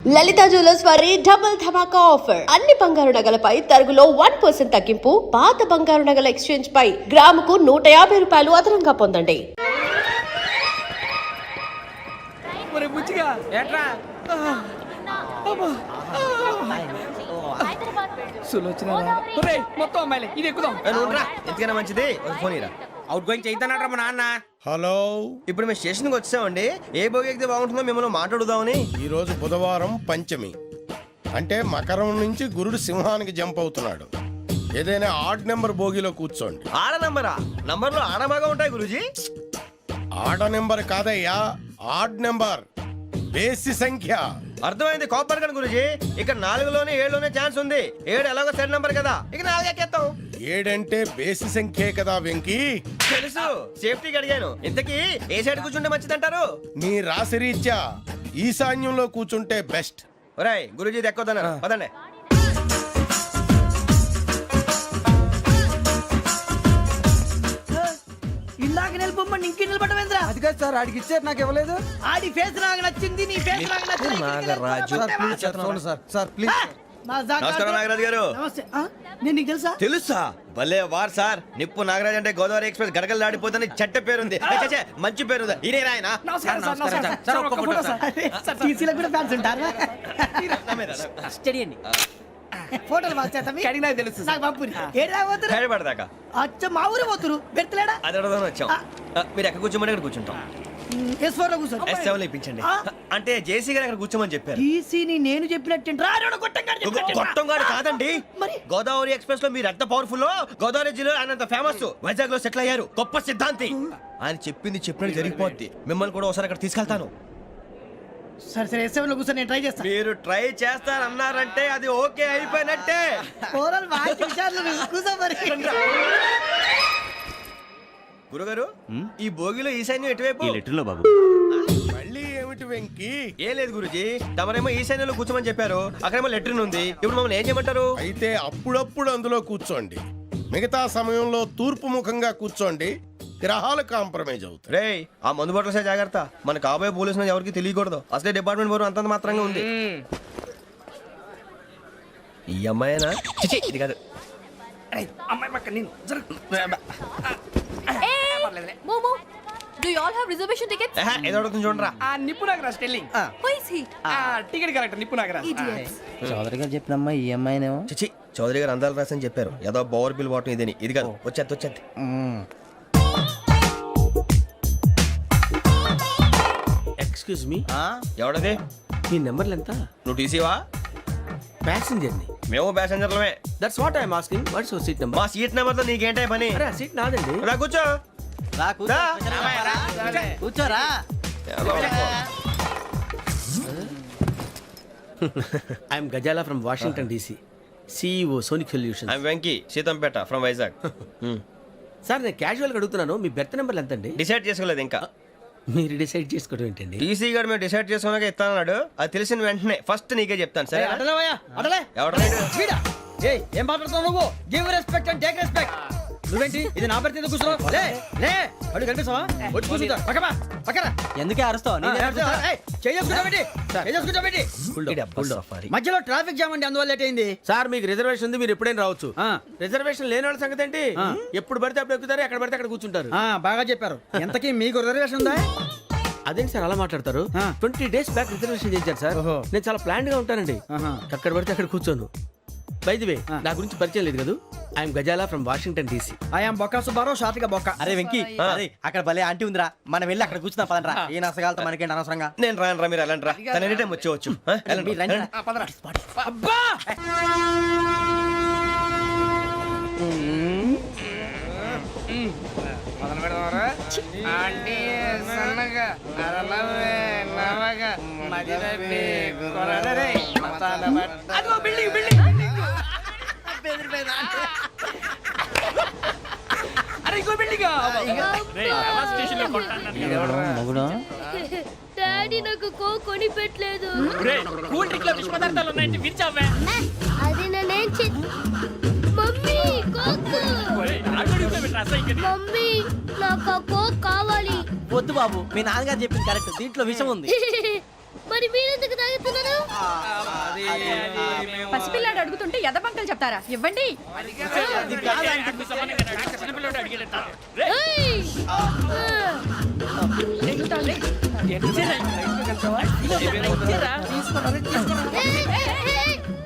లలిత jewellers వారి double ధమాకా offer. అన్ని బంగారు నగలపై తరుగులో 1% తగ్గింపు. పాత బంగారు నగల ఎక్స్చేంజ్ పై గ్రాముకు 150 రూపాయలు అదనంగా పొందండి. మొత్తం అమ్మాయిలే ఇది ఎక్కుదాం. ఎందుకైనా మంచిది ఫోన్ ఇరా. అవుట్ గోయింగ్ చేద్దానట మా నాన్న. హలో, ఇప్పుడు మేము స్టేషన్కి వచ్చామండి. ఏ బోగి ఎక్కితే బాగుంటుందో మిమ్మల్ని మాట్లాడుదామని. ఈరోజు బుధవారం పంచమి, అంటే మకరం నుంచి గురుడు సింహానికి జంప్ అవుతున్నాడు. ఏదైనా ఆడ్ నెంబర్ బోగిలో కూర్చోండి. ఆడ నంబరా? నంబర్లో ఆడ బాగా ఉంటాయి గురూజీ. ఆడ నెంబర్ కాదయ్యా, ఆడ్ నెంబర్, బేసి సంఖ్య. అర్థమైంది, కాపర్ కానీ గురూజీ. ఇక్కడ 4లోనే 7లోనే ఛాన్స్ ఉంది. 7 ఎలాగో సెడ్ నంబర్ కదా, ఇక 4 ఎక్కేస్తాం. 7 అంటే బేసి సంఖ్యే కదా వెంకీ. తెలుసు, సేఫ్టీకి అడిగాను. ఇంతకీ ఏ సైడ్ కూర్చుంటే మంచిదంటారు? నీ రాశి రీత్యా ఈశాన్యంలో కూర్చుంటే బెస్ట్. ఒరాయ్ గురూజీ దెక్కొద్దన్నారు, పదండి. ఇందాక నిలబొమ్మని ఇంకే నిలబడమేంద్రా? అది కాదు సార్, ఆడికి ఇచ్చారు, నాకు ఇవ్వలేదు. ఆడి ఫేస్ నాకు నచ్చింది, నీ ఫేస్ నాకు నచ్చింది. నాగరాజు. Sir please. నమస్కారం నాగరాజు గారు. నమస్తే. నేను నీకు తెలుసా? తెలుసా? భలే వార్ సార్. నిప్పు నాగరాజ్ అంటే గోదావరి ఎక్స్ప్రెస్ గడగలు దాడిపోతుంది చెట్ట పేరుంది. మంచి పేరు. ఇదే ఆయన. నమస్కారం సార్, నమస్కారం సార్. ఒక్క ఫోటో సార్. సార్ టీసీలో కూడా ఫ్యాన్స్ ఉంటారా? స్టడీ అండి. ఫోటోలు మార్చేస్తాం. కడిగి నాకు తెలుసు. నాకు పంపుని ఏడా పోతురు? హైదరాబాద్. అచ్చ మా ఊరు పోతురు. పెడతలేడా? అది అడగదామని వచ్చాం. మీరు ఎక్కడ కూర్చోమని అక్కడ కూర్చుంటాం. S4 లో కూర్చో. S7 ఇప్పించండి. అంటే జేసీ గారు అక్కడ కూర్చోమని చెప్పారు. టీసీని నేను చెప్పినట్టు గొట్టంగాడు కాదండి. మరి గోదావరి ఎక్స్ప్రెస్ లో మీరు ఎంత పవర్ఫుల్, గోదావరి జిల్లా ఆయన ఫేమస్. వైజాగ్ లో సెటిల్ అయ్యారు, గొప్ప సిద్ధాంతి. ఆయన చెప్పింది చెప్పినట్టు జరిగిపోద్ది. మిమ్మల్ని కూడా ఒకసారి అక్కడ తీసుకెళ్తాను. సరే సరే, S7 లో కూర్చొని నేను ట్రై చేస్తాను. మీరు ట్రై చేస్తారన్నారంటే అది ఓకే అయిపోయినట్టే. గురుగారు, ఈ భోగిలో ఈశాన్యం ఎటువైపు? బాబు మళ్ళీ ఏమిటి వెంకీ? ఏం లేదు గురుజీ, తమరేమో ఈశాన్యంలో కూర్చోమని చెప్పారు. అక్కడేమో లెట్రిన్ ఉంది. ఇప్పుడు మమ్మల్ని ఏం చేయమంటారు? అయితే అప్పుడప్పుడు అందులో కూర్చోండి. మిగతా సమయంలో తూర్పు ముఖంగా కూర్చోండి. గ్రహాలు కాంప్రమైజ్ అవుతాయి. రే, ఆ మందు బట్టలసే జాగ్రత్త. మన కాబోయే పోలీసులు ఎవరికి తెలియకూడదు. అసలే డిపార్ట్మెంట్ బోరు అంతంత మాత్రంగా ఉంది. ఈ అమ్మాయినా? చిచి, ఇది కాదు. అమ్మాయి పక్క నేను Momo, do you all have reservation tickets? ఏదో అడుగుతుంది చూడరా. ఆ నిప్పు Nagaraj telling. Who is he? Ticket correct నిప్పు నాగరాజ్. Idiots. చౌదరి గారు చెప్పినమ్మా ఈ అమ్మాయినేమో. చిచి, చౌదరి గారు అందాలు రాసని చెప్పారు. ఏదో బోర్ బిల్ వాటం ఇదని. ఇది కాదు, వచ్చేది. Excuse me, ఎవడది? మీ నెంబర్లు ఎంత? నువ్వు టీసీవా? ప్యాసింజర్ ని. మేము ప్యాసెంజర్లమే. That's what I'm asking. What's your seat number? మా సీట్ నెంబర్ తో నీకేంటే పని? అరే ఆ సీట్ నాదండి. రా కూర్చో. రా. కూర్చోరా. I'm Gazala from Washington DC, CEO Sonic Solution. I'm Venky, Seethampeta from Vizag. Sir నేను క్యాజువల్ గా అడుగుతున్నాను, మీ బెర్త్ నెంబర్లు ఎంత అండి? డిసైడ్ చేసుకోలేదు ఇంకా. మీరు డిసైడ్ చేసుకోవడం ఏంటండి? టీసీ గారు మేము డిసైడ్ చేసుకున్నాక ఇస్తానన్నాడు. అది తెలిసిన వెంటనే ఫస్ట్ నీకే చెప్తాను. సరే? ఏం మాట్లాడుతున్నావు నువ్వు? Give respect and take respect. నువ్వేంటి ఇది నా పరిస్థితి కూర్చున్నావు? లే లే, అడుగు కనిపిస్తావా? వచ్చి కూర్చుంటా. పక్కరా. ఎందుకే అరుస్తావు? మధ్యలో ట్రాఫిక్ జామ్ అండి, అందువల్ల లేట్ అయింది. సార్ మీకు రిజర్వేషన్ ఉంది, మీరు ఎప్పుడైనా రావచ్చు. రిజర్వేషన్ లేని వాళ్ళ సంగతి ఏంటి? ఎప్పుడు పడితే అప్పుడు ఎక్కుతారు, ఎక్కడ పడితే అక్కడ కూర్చుంటారు. బాగా చెప్పారు. ఎంతకీ మీకు రిజర్వేషన్ ఉందా? అదేంటి సార్ అలా మాట్లాడతారు? 20 days బ్యాక్ రిజర్వేషన్ చేశారు సార్. నేను చాలా ప్లాన్డ్ గా ఉంటానండి. అక్కడ పడితే అక్కడ కూర్చోను. బై ది వే, నా గురించి పరిచయం లేదు కదా. I'm Gazala from Washington DC. I'm Bokka Subbarao, షార్ట్గా బొక్క. అరే వెంకీ, అక్కడ భలే ఆంటీ ఉందిరా, మనం వెళ్ళి అక్కడ కూర్చున్నా పదరా. ఏ నసగాలతో మనకేంటి అనవసరంగా. నేను రాను రా, మీరు వెళ్ళండి రా. తన ఎనీ టైం వచ్చేవచ్చు. అబ్బా మొదలు పెడదామరా? ఆంటీ సన్నగా నరలవే నవగా మదిరపే కొరడరే మతాల బట్ట. అదిగో బిల్డింగ్ బిల్డింగ్. అరే ఇంకో బిల్డింగ్. డాడీ నాకు కోక్ కొని పెట్టలేదు. కూల్ డ్రింక్ లో విష పదార్థాలు ఉన్నాయంటే విరిచావే. అది నేనేం మమ్మీ కోక్. మమ్మీ నాకు కోక్ కావాలి. వద్దు బాబు, మీ నాన్నగారు చెప్పింది కరెక్ట్, దీంట్లో విషయం ఉంది. మా మరి మీరెందుకు తాగుతున్నారు? పసిపిల్లాడు అడుగుతుంటే ఎదబంకలు చెప్తారా? ఇవ్వండి. ఏయ్!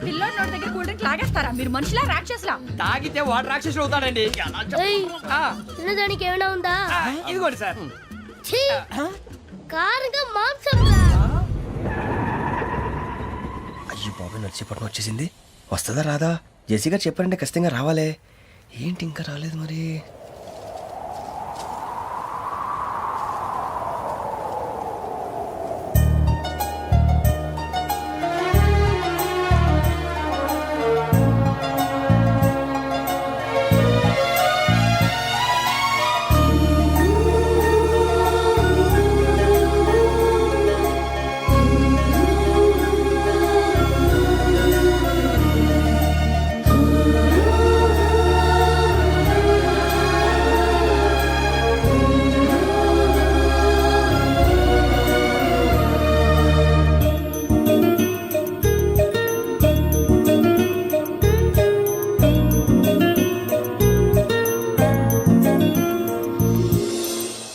పిల్లోడి నోటి దగ్గర కూల్ డ్రింక్ లాగేస్తారా? మీరు మనుషులా రాక్షసులా? తాగితే వాడు రాక్షసుడు అవుతాడండి. ఏయ్! తినడానికి ఏమైనా ఉందా? ఇదిగోండి సార్. ఛీ! కారంగా మాంసం రా. అయ్యి బాబు నడిచేపట్నం వచ్చేసింది. వస్తుందా రాదా? జెసి గారు చెప్పారంటే ఖచ్చితంగా రావాలే. ఏంటి ఇంకా రాలేదు మరి?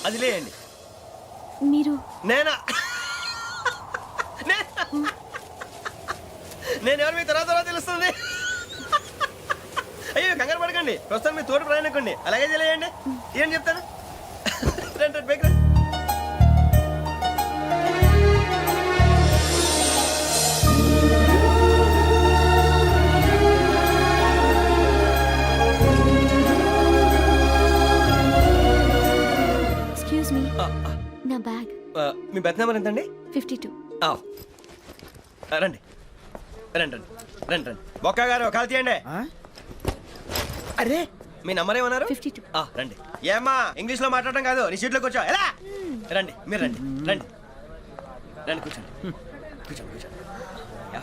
అది లేయండి. మీరు నేనా? నేను ఎవరు మీ తర్వాత తెలుస్తుంది. అయ్యో కంగారు పడకండి, ప్రస్తుతం మీ తోడు ప్రయాణకండి. అలాగే తెలియండి. ఏం చెప్తాను? రండి బైక్ రండి. ఎక్స్క్యూజ్ మీ, నా బ్యాగ్. మీ బెత్ నెంబర్ ఎంతండి? 52. రండి రండి రండి రండి రండి. బొక్క గారు కాల్ తీయండి. అరే మీ నంబర్ ఏమన్నారు? 52. రండి. ఏమ్మా ఇంగ్లీష్ లో మాట్లాడడం కాదు, నీ సీట్లో కూర్చో. ఎలా? రండి మీరు రండి రండి రండి కూర్చోండి కూర్చోండి కూర్చోండి. యా.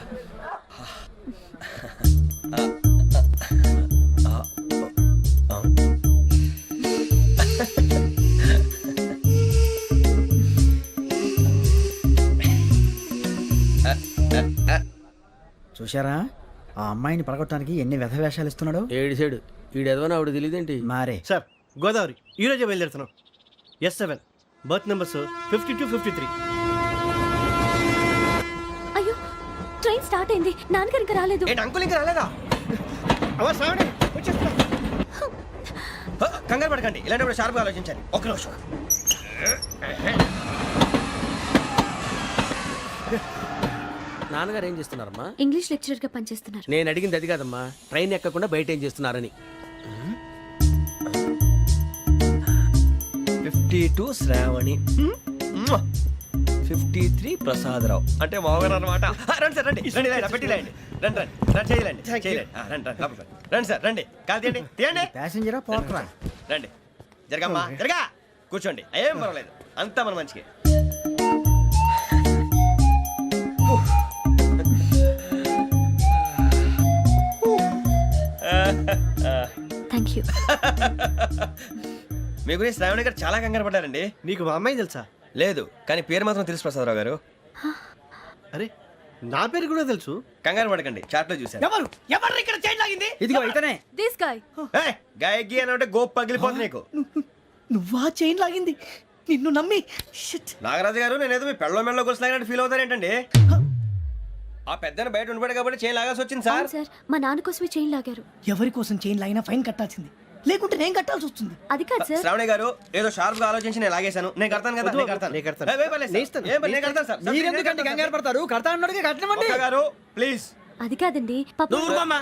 చూశారా ఆ అమ్మాయిని పడగొట్టడానికి ఎన్ని వ్యధ వేషాలు ఇస్తున్నాడు. ఏడు సైడు ఈడు ఎదవని ఆవిడ తెలియదేంటి? మారే సార్ గోదావరి ఈరోజే బయలుదేరుతున్నాం. S7 berth numbers 52, 53. అయ్యో, ట్రైన్ స్టార్ట్ అయింది. నాన్నగారు ఇంకా రాలేదు. ఏంటి అంకుల్ ఇంకా రాలేదా? కంగారు పడకండి, ఇలాంటప్పుడు షార్ప్గా ఆలోచించాలి. ఒక్క నిమిషం. నాన్నగారు ఏం చేస్తున్నారమ్మా? ఇంగ్లీష్ లెక్చరర్ గా పనిచేస్తున్నారు. నేను అడిగింది అది కాదమ్మా, ట్రైన్ ఎక్కకుండా బయట ఏం చేస్తున్నారని. 52 శ్రావణి, 53 ప్రసాదరావు అంటే మామగారు అనమాట. రండి సార్ రండి రండి రండి పెట్టి రండి రండి రండి రండి చేయలేండి చేయలేండి. రండి రండి లోపలికి రండి సార్ రండి. కాల్ తీయండి తీయండి. ప్యాసింజరా పోట్రా. రండి జరగమ్మా జరగా కూర్చోండి. ఏం పర్వాలేదు, అంతా మన మంచికి. Thank you. మీ గురించి శ్రావణి గారు చాలా కంగారు పడ్డారండి. నీకు మా అమ్మాయి తెలుసా? లేదు, కానీ పేరు మాత్రం తెలుసు ప్రసాదరావు గారు. అరే నా పేరు కూడా తెలుసు. కంగారు పడకండి, చాట్ లో చూశాను. ఎవరు ఎవరు ఇక్కడ చైన్ లాగింది? ఇదిగో ఇతనే. This guy. గాయకి అని అంటే గోప్ పగిలిపోతుంది నీకు. నువ్వా చైన్ లాగింది? నిన్ను నమ్మి షిట్. నాగరాజు గారు నేనేదో మీ పెళ్ళ మెళ్ళలో గురిసిలాగినట్టు ఫీల్ అవుతారేంటండి? ఆ పెద్దని బయట ఉండిపోయాడు కాబట్టి చైన్ లాగాల్సి వచ్చింది సార్. అవును సార్, మా నాన్న కోసమే చైన్ లాగారు. ఎవరి కోసం చైన్ లాగినా ఫైన్ కట్టాల్సింది, లేకుంటే నేను కట్టాల్సి వస్తుంది. అది కాదు సార్. శ్రావణి గారు ఏదో షార్ప్ గా ఆలోచించి నేను లాగేశాను. నేను కడతాను కదా, నేను కడతాను. నేను కడతాను. ఏ, పర్లేదు సార్. ఏ, నేను కడతాను సార్. మీరెందుకంటే కంగారు పడతారు? కడతా అన్నాడుగా కట్టమండి. ఒక్క గారు ప్లీజ్. అది కాదండి పాప. నువ్వు ఊరుకోమ్మా.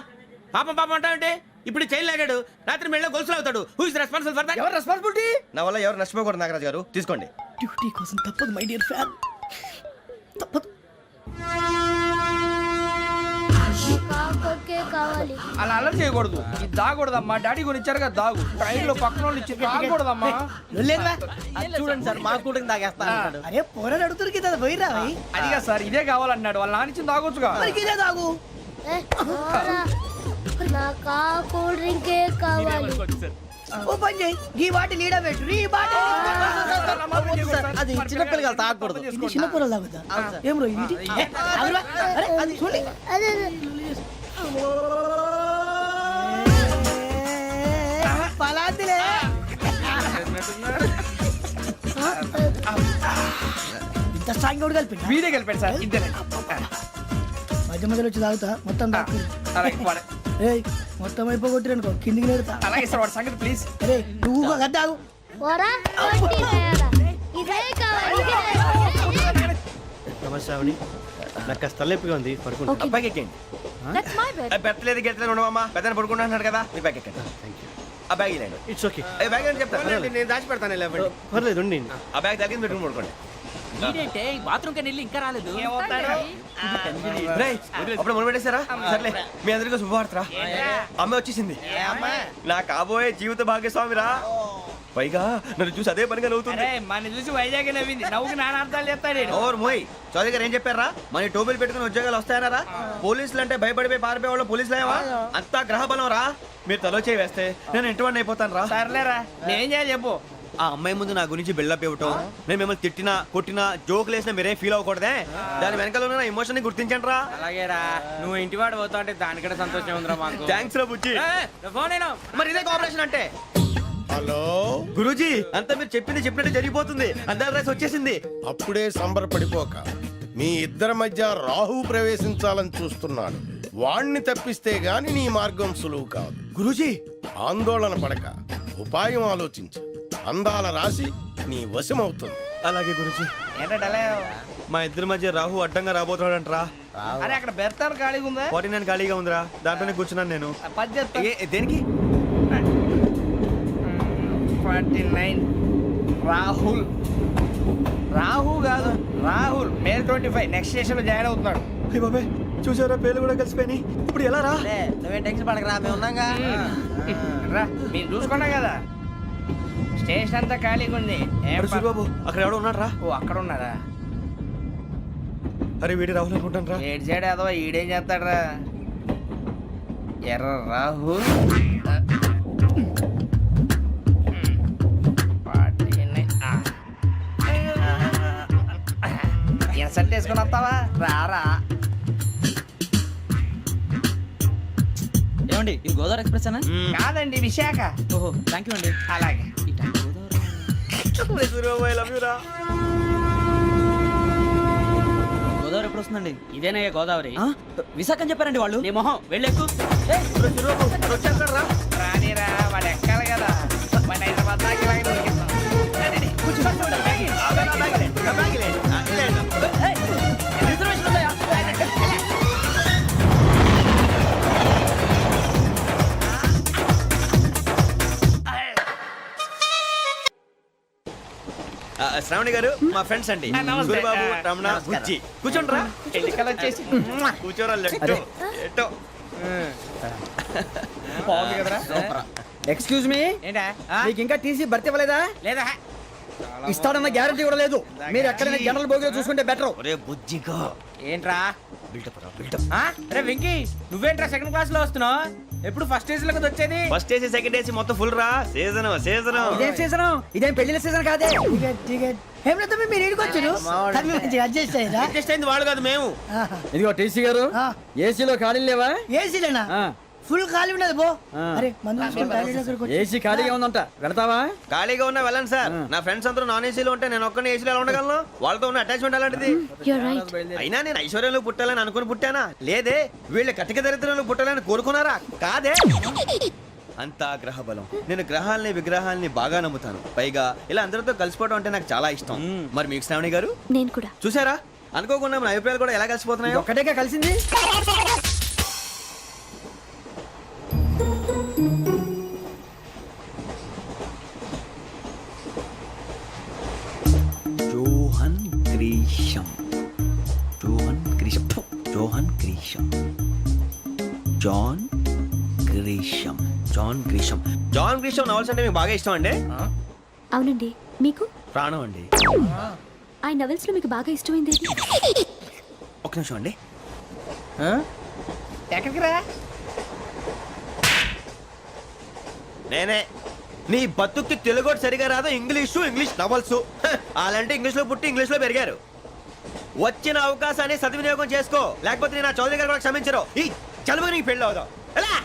పాపం పాపం అంటావంటే ఇప్పుడు చైన్ లాగాడు, రాత్రి మెళ్ళ గొలుసులు అవుతాడు. Who is responsible for that? ఎవరు రెస్పాన్సిబిలిటీ? నా వల్ల ఎవరు నష్టపోకూడదు నాగరాజు గారు, తీసుకోండి. డ్యూటీ కోసం తప్పదు మై డియర్ ఫ్యాన్, తప్పదు. కావాలి. అలా అలర్ చేయకూడదు. ఇది దాగకూడదమ్మా. డాడీ కొని ఇచ్చారు కదా దాగు. ట్రైన్ లో పక్కన వాళ్ళు ఇచ్చి దాగకూడదమ్మా. చూడండి సార్, మా కూడా తాగేస్తా. అరే పోరాడు అడుగుతారు కదా, పోయిరా. అదిగా సార్, ఇదే కావాలన్నాడు. వాళ్ళ నాన్న ఇచ్చింది తాగొచ్చుగా. ఇదే తాగు. నాకు కూల్ డ్రింకే కావాలి. ఓ పని చేయి ఈ బాటి లీడ పెట్టు ఈ బాటి అది చిన్నపిల్లలు తాగకూడదు. ఇది చిన్న పొరలు తాగుతా ఏం రో ఇది అరే అది చూడండి పలాతిలే ఇంత స్ట్రాంగ్ కూడా కలిపి వీడే గెలిపాడు సార్ ఇద్దరే. మధ్య మధ్యలో వచ్చి తాగుతా మొత్తం తాగు అలాగే వాడు- ఏయ్ మొత్తం అయిపోగొట్టిరు అనుకో కిందికి నేడుతా అలాగే సార్ వాడు సంగతి ప్లీజ్. అరే నువ్వు గద్ద తాగు నమస్తే శ్రావణి నాకు కాస్త తలెప్పిగా ఉంది పడుకుంటా బ్యాగ్ ఎక్కండి. That's my bed. పెట్టలేదు గెట్టలేదు ఉండవమ్మా పెద్దని పడుకుంటున్నాడు కదా మీ బ్యాగ్ ఎక్కండి. ఆ బ్యాగ్ ఇలాండి ఇట్స్ ఓకే బ్యాగ్ అని చెప్తాను నేను దాచి పెడతాను లేవండి పర్లేదు ఉండి ఆ బ్యాగ్ తగ్గింది పెట్టుకుని పడుకోండి. బాత్రూమ్ కని ఇంకా రాలేదు. రేయ్, అప్పుడు మొదలు పెట్టేశారా? సర్లే మీ అందరికీ శుభవార్తరా, అమ్మ వచ్చేసింది. నా కాబోయే జీవిత భాగ్యస్వామిరా. పైగా నన్ను చూసి అదే పనిగా నవ్వుతుంది. మన చూసి వైజాగ్ నవ్వింది. నవ్వుకి నాన్న అర్థాలు చెప్తాడు. ఓర్ మోయ్ చౌదరి గారు ఏం చెప్పారా? మన టోబీలు పెట్టుకుని ఉద్యోగాలు వస్తాయనరా? పోలీసులు అంటే భయపడిపోయి పారిపోయే వాళ్ళు పోలీసులేవా? అంతా గ్రహ బలం రా. మీరు తలో చేయి వేస్తే నేను ఇంటివాడిని అయిపోతాను రా. సర్లేరా నేం చేయాలి చెప్పు. ఆ అమ్మాయి ముందు నా గురించి బిల్డప్ ఇవ్వటం, నేను మిమ్మల్ని తిట్టినా కొట్టినా జోకులు వేసినా మీరేం ఫీల్ అవ్వకూడదే. దాని వెనకాల ఉన్న ఎమోషన్ ని గుర్తించండి రా. అలాగేరా నువ్వు ఇంటివాడు పోతా అంటే దానికంటే సంతోషం ఉందిరా మాకు. థ్యాంక్స్ రా బుజ్జి. ఫోన్ అయినా మరి ఇదే కోఆపరేషన్ అంటే. హలో గురూజీ అంతా మీరు చెప్పింది చెప్పినట్టు జరిగిపోతుంది. అందాల రైస్ వచ్చేసింది. అప్పుడే సంబరపడిపోక మీ ఇద్దరి మధ్య రాహు ప్రవేశించాలని చూస్తున్నాడు. వాణ్ణి తప్పిస్తే గాని నీ మార్గం సులువు కాదు. గురూజీ ఆందోళన పడక ఉపాయం ఆలోచించు. అందాల రాశి నీ వశమవుతుంది. అలాగే గురూజీ. ఏంటంటే మా ఇద్దరి మధ్య రాహు అడ్డంగా రాబోతున్నాడంట్రా. అరే అక్కడ బెర్తాను ఖాళీగా ఉందా? 49 ఖాళీగా ఉందిరా, దాంట్లోనే కూర్చున్నాను నేను. పది చెప్తా. దేనికి? 49 రాహుల్. రాహు కాదు రాహుల్. మే 25 నెక్స్ట్ స్టేషన్ లో జాయిన్ అవుతున్నాడు. అయ్య బాబాయ్ చూసారా, పేర్లు కూడా కలిసిపోయినాయి. ఇప్పుడు ఎలా రా? నువ్వేం టెన్షన్ పడకరా మేము ఉన్నాగా. రా మీరు చూసుకున్నా కదా స్టేషన్ అంతా ఖాళీగా ఉంది. ఏం బాబు అక్కడ ఎవడో ఉన్నాడు రా. ఓ అక్కడ ఉన్నారా? అరే వీడి రాహుల్ అనుకుంటాను రా. ఏడు సైడ్ ఏదో ఈడేం చేస్తాడరా? ఎర్ర రాహు సెట్ వేసుకుని వస్తావా? రారా. ఏమండి ఇది గోదావరి ఎక్స్ప్రెస్ అనా? కాదండి విశాఖ. ఓహో థ్యాంక్ యూ అండి. అలాగే గోదావరి ఎప్పుడు వస్తుందండి? ఇదేనయ్య గోదావరి. విశాఖ అని చెప్పారండి వాళ్ళు. నీ మొహం వెళ్ళెక్కు. రానిరా వాడు ఎక్కాలి కదా. మన హైదరాబాద్ దాకా ఇలాగే దొరికిస్తాం. రండి, కూర్చో. రిజర్వేషన్ ఉన్నాయా? శ్రావణి గారు మా ఫ్రెండ్స్ అండి. నమస్తే. గురుబాబు, రమణ, బుజ్జి. కూర్చోండి రా. ఎన్నికలు వచ్చేసి కూర్చోరా. లెట్టో ఎట్టో. బాగుంది కదరా. ఎక్స్క్యూజ్ మీ ఏంటా? మీకు ఇంకా టీసీ భర్తీ ఇవ్వలేదా? లేదా ఇస్తాడన్న గ్యారంటీ కూడా లేదు. మీరు ఎక్కడైనా జనరల్ బోగిలో చూసుకుంటే బెటర్. ఒరే బుజ్జిగా ఏంట్రా? బిల్డప్ రా, బిల్డప్. అరే వెంకీ నువ్వేంట్రా సెకండ్ క్లాస్ లో వస్తున్నావు? ఎప్పుడు ఫస్ట్ ఏజ్ లో కదా వచ్చేది? ఫస్ట్ ఏసీ సెకండ్ ఏసీ మొత్తం ఫుల్ రా. Season season. ఇదేం సీజన్? ఇదేం పెళ్లిన సీజన్ కాదే. టికెట్ ఏమిటో మీరు ఇడికి వచ్చారు అడ్జస్ట్ అయ్యారా అడ్జస్ట్ అయింది వాళ్ళు కాదు మేము. ఇదిగో టీసీ గారు ఏసీలో ఖాళీ లేవా? ఏసీలేనా ఫుల్ ఖాళీ ఉండదు పో. అరే మందు తీసుకొని టాయిలెట్ దగ్గరకు వచ్చి. ఏసీ ఖాళీగా ఉందంట వెళతావా? ఖాళీగా ఉన్నా వెళ్ళండి సార్. నా ఫ్రెండ్స్ అందరూ నాన్ ఏసీలో ఉంటే నేను ఒక్కనే ఏసీలో ఎలా ఉండగలను? వాళ్ళతో ఉన్న అటాచ్మెంట్ అలాంటిది. అయినా నేను ఐశ్వర్యంలో పుట్టాలని అనుకుని పుట్టానా? లేదే. వీళ్ళ కటిక దరిద్రంలో పుట్టాలని కోరుకున్నారా? కాదే. అంతా గ్రహ బలం. నేను గ్రహాలని విగ్రహాలని బాగా నమ్ముతాను. పైగా ఇలా అందరితో కలిసిపోవడం అంటే నాకు చాలా ఇష్టం. మరి మీకు శ్రావణి గారు? నేను కూడా. చూసారా, అనుకోకుండా మన అభిప్రాయాలు కూడా ఎలా కలిసిపోతున్నాయో. ఒక్కటేగా కలిసింది. John Grisham. John Grisham. John Grisham. John Grisham. John Grisham. John Grisham novels అంటే మీకు బాగా ఇష్టం అండి? అవునండి. మీకు? ప్రాణం అండి. ఆ నవెల్స్ లో మీకు బాగా ఇష్టమైంది? ఒక్క నిమిషం అండి. ఎక్కడికి రా? నేనే నీ బతుక్కి తెలుగు ఒకటి సరిగా రాదు, ఇంగ్లీష్ నవల్స్. అలాంటి ఇంగ్లీష్ లో పుట్టి ఇంగ్లీష్ లో పెరిగారు. వచ్చిన అవకాశాన్ని సద్వినియోగం చేసుకో, లేకపోతే నేను నా చౌదరి గారు కూడా క్షమించరు. ఈ చలువు నీకు పెళ్ళి అవుదాం. ఎలా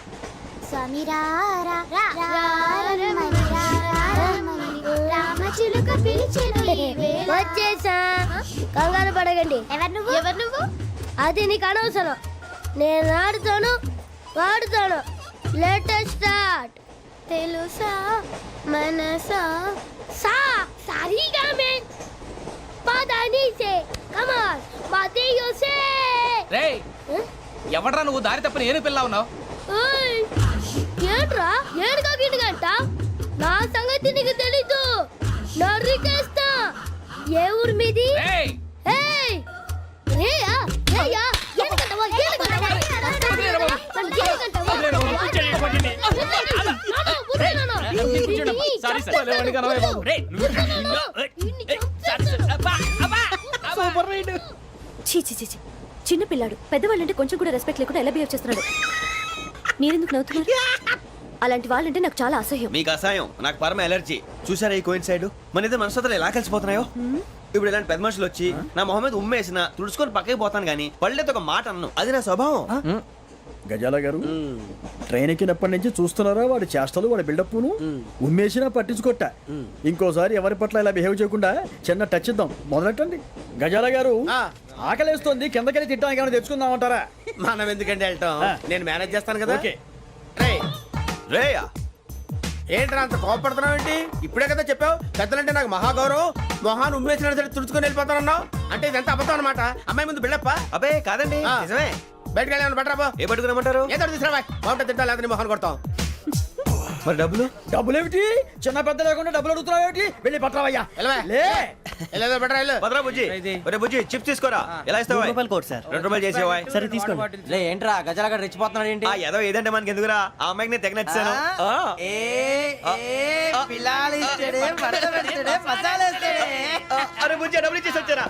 వచ్చేసా, కంగారు పడకండి. ఎవరు నువ్వు? అది నీకు అనవసరం. నేను ఆడుతాను, వాడుతాను. Latest start. తెలుసా మనసా సా సారీగా మే పదని సే కమాన్ మాదేయో సే. రేయ్ ఎవడ్రా నువ్వు దారి తప్పని ఏను పిల్ల ఉన్నావు? ఓయ్ ఏంట్రా ఏడుగా గిడుగంట? నా సంగతి నీకు తెలీదు. నరికేస్తా. ఏ ఊరు మీది? రేయ్ ఏయ్ రేయా రేయా ఏడుగంటవా ఏడుగంటవా సారీ సార్. రేయ్ సూపర్ రైడ్. చీ చీ చీ చీ. చిన్న పిల్లాడు పెద్దవాళ్ళంటే కొంచెం కూడా రెస్పెక్ట్ లేకుండా ఎలా బిహేవ్ చేస్తున్నాడు. మీరెందుకు నవ్వుతున్నారు? అలాంటి వాళ్ళంటే నాకు చాలా అసహ్యం. మీకు అసహాయం, నాకు పరమ ఎలర్జీ. చూసారా ఈ కోయిన్ సైడ్ మన ఇద్దరు మనసుతో ఎలా కలిసిపోతున్నాయో. ఇప్పుడు ఇలాంటి పెద్ద మనుషులు వచ్చి నా మొహం మీద ఉమ్మేసిన తుడుచుకొని పక్కకి పోతాను కానీ పళ్ళేతో ఒక మాట అన్ను. అది నా స్వభావం. గజాల గారు ట్రైన్ ఎక్కినప్పటి నుంచి చూస్తున్నారా వాడి చేష్టలు, వాడి బిల్డప్ను. ఉమ్మేసినా పట్టించుకోట. ఇంకోసారి ఎవరి పట్ల ఇలా బిహేవ్ చేయకుండా చిన్న టచ్ ఇద్దాం. మొదలెట్టండి. గజాల గారు ఆకలేస్తోంది, కిందకెళ్ళి తిట్టడానికి ఏమైనా తెచ్చుకుందామంటారా? మనం ఎందుకంటే వెళ్తాం, నేను మేనేజ్ చేస్తాను కదా. ఓకే. రేయా ఏంట్రా అంత కోపడుతున్నావు ఏంటి? ఇప్పుడే కదా చెప్పావు పెద్దలంటే నాకు మహాగౌరవం, మొహాన్ని ఉమ్మేసిన సరే తుడుచుకొని వెళ్ళిపోతానన్నావు. అంటే ఇదంతా అబద్ధం అనమాట. అమ్మాయి ముందు బిల్డప్ప. అబ్బే కాదండి, నిజమే. బయటకు వెళ్ళాను బట్రాబో. ఏ పట్టుకురమ్మంటారు? ఏదో తీసుకురా బాగుంటుంది తింటా, లేదా మొహాన్ని కొడతాం. మరి డబ్బులు? డబ్బులేమిటి? చిన్న పెద్ద లేకుండా డబ్బులు అడుగుతున్నావు ఏమిటి? వెళ్ళి పట్టరావయ్యా. లే భద్రా బుజ్జి, ఒరే బుజ్జి చిప్స్ తీసుకోరా. ఎలా ఇస్తావా? Court sir. 2 రూపాయలు చేసేవా? సరే తీసుకోండి. లే ఏంట్రా గజాల గారు రెచ్చిపోతున్నాడు ఏంటి? ఆ ఏదో ఏదంటే మనకి ఎందుకురా, ఆ అమ్మాయికి నేను తెగ నచ్చాను. అరే బుజ్జి డబ్బులు ఇచ్చేసి వచ్చారా?